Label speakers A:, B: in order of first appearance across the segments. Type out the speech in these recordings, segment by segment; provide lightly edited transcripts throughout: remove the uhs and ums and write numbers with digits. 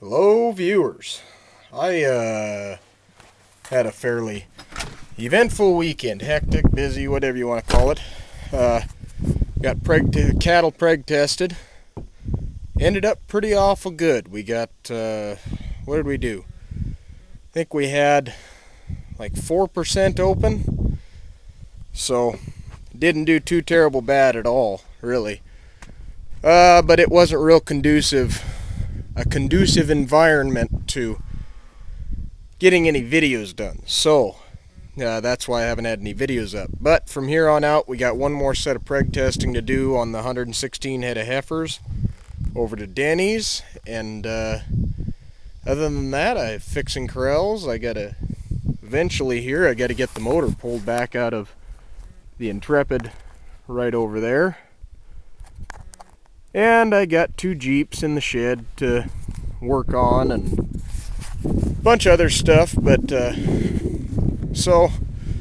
A: Hello viewers. I had a fairly eventful weekend. Hectic, busy, whatever you want to call it. Got cattle preg tested. Ended up pretty awful good. We got, what did we do? I think we had like 4% open. So, didn't do too terrible bad at all, really. But it wasn't real conducive. A conducive environment to getting any videos done. So, that's why I haven't had any videos up. But from here on out, we got one more set of preg testing to do on the 116 head of heifers over to Denny's. And other than that, I'm fixing corrals. I gotta eventually here, I gotta get the motor pulled back out of the Intrepid right over there. And I got 2 Jeeps in the shed to work on and a bunch of other stuff. But so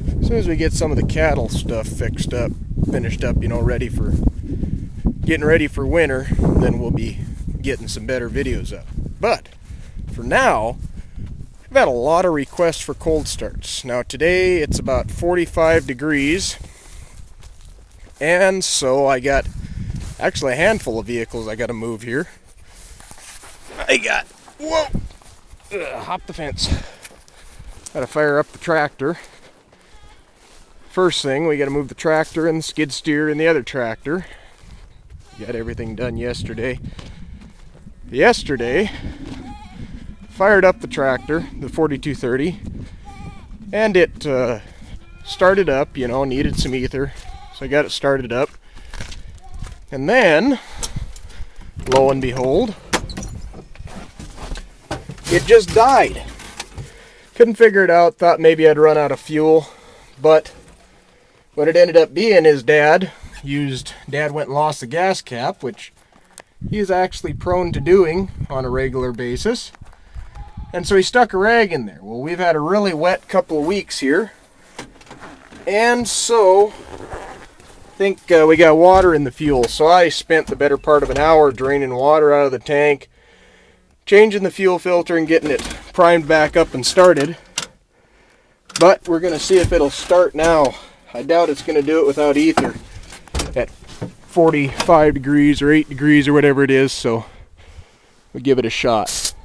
A: as soon as we get some of the cattle stuff finished up, getting ready for winter, then we'll be getting some better videos up. But for now, I've had a lot of requests for cold starts. Now today it's about 45 degrees, and so I got actually a handful of vehicles I got to move here. Hop the fence. Got to fire up the tractor. First thing, we got to move the tractor and the skid steer and the other tractor. Got everything done yesterday. Fired up the tractor, the 4230, and it started up, needed some ether, so I got it started up. And then, lo and behold, it just died. Couldn't figure it out, thought maybe I'd run out of fuel, but what it ended up being is Dad went and lost the gas cap, which he is actually prone to doing on a regular basis. And so he stuck a rag in there. Well, we've had a really wet couple of weeks here, and so I think we got water in the fuel, so I spent the better part of an hour draining water out of the tank, changing the fuel filter and getting it primed back up and started. But we're going to see if it'll start now. I doubt it's going to do it without ether at 45 degrees or 8 degrees or whatever it is, so we'll give it a shot.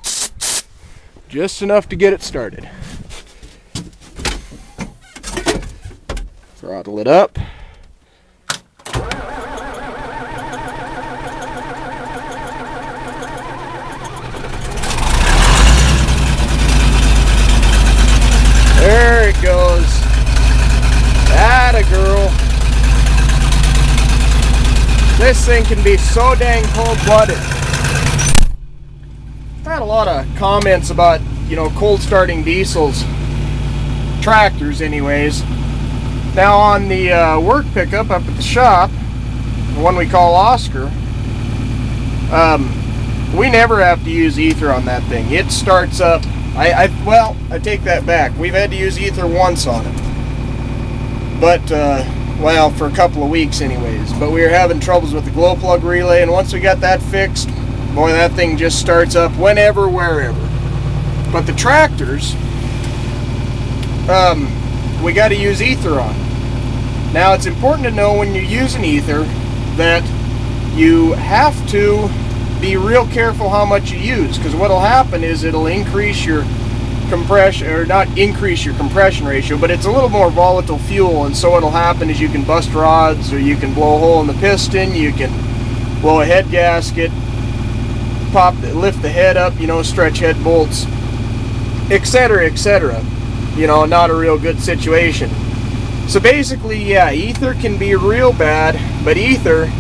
A: Just enough to get it started. Throttle it up. There it goes. Atta girl. This thing can be so dang cold-blooded. I had a lot of comments about, cold starting diesels. Tractors anyways. Now on the work pickup up at the shop, the one we call Oscar, we never have to use ether on that thing. It starts up. I take that back. We've had to use ether once on it. But, for a couple of weeks anyways. But we were having troubles with the glow plug relay, and once we got that fixed, boy, that thing just starts up whenever, wherever. But the tractors, we got to use ether on. Now, it's important to know when you're using ether that you have to be real careful how much you use, because what'll happen is it'll increase your compression, or not increase your compression ratio, but it's a little more volatile fuel, and so what'll happen is you can bust rods, or you can blow a hole in the piston, you can blow a head gasket, lift the head up, stretch head bolts, etc., etc. Not a real good situation. So basically, yeah, ether can be real bad, but ether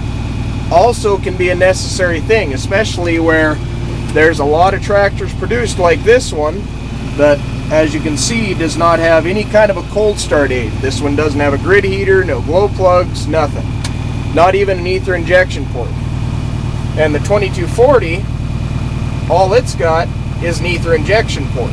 A: also can be a necessary thing, especially where there's a lot of tractors produced like this one that, as you can see, does not have any kind of a cold start aid. This one doesn't have a grid heater, no glow plugs, nothing. Not even an ether injection port. And the 2240, all it's got is an ether injection port.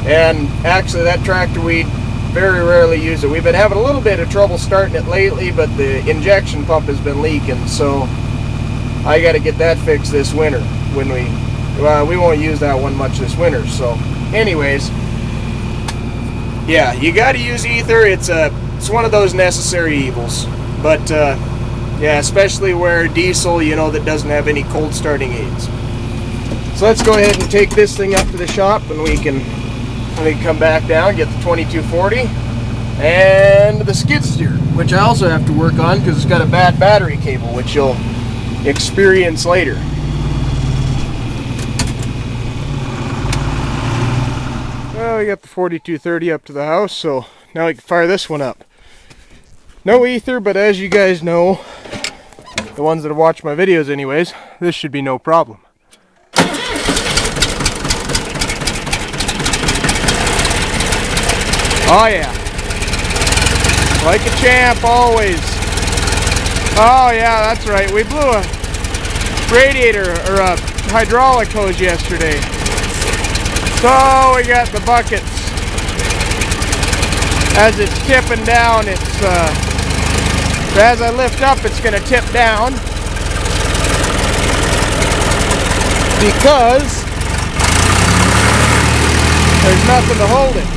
A: And actually that tractor, we very rarely use it. We've been having a little bit of trouble starting it lately, but the injection pump has been leaking, so I got to get that fixed this winter when we we won't use that one much this winter. So anyways, yeah, you got to use ether. It's one of those necessary evils. But yeah, especially where diesel, you know, that doesn't have any cold starting aids. So let's go ahead and take this thing up to the shop, and we can come back down, get the 2240 and the skid steer, which I also have to work on because it's got a bad battery cable, which you'll experience later. Well, we got the 4230 up to the house, so now we can fire this one up. No ether, but as you guys know, the ones that have watched my videos anyways, this should be no problem. Oh yeah, like a champ always. Oh yeah, that's right, we blew a radiator or a hydraulic hose yesterday. So we got the buckets. As it's tipping down, as I lift up, it's going to tip down because there's nothing to hold it.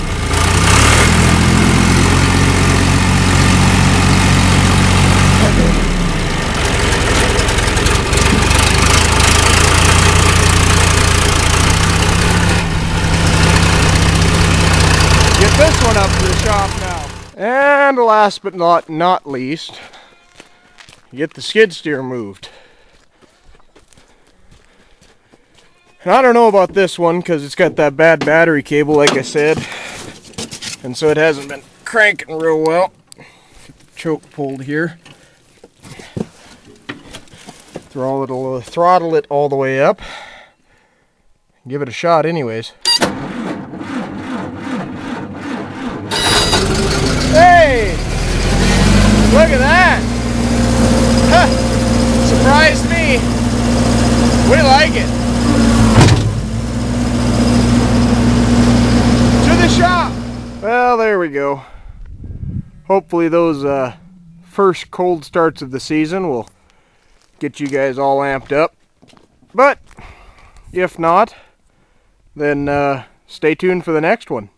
A: Get this one up to the shop now. And last but not least, get the skid steer moved. And I don't know about this one because it's got that bad battery cable, like I said, and so it hasn't been cranking real well. Get the choke pulled here. Throttle it all the way up. Give it a shot anyways. Hey! Look at that! Huh. Surprised me. We like it. To the shop! Well, there we go. Hopefully those first cold starts of the season will get you guys all amped up. But if not, then stay tuned for the next one.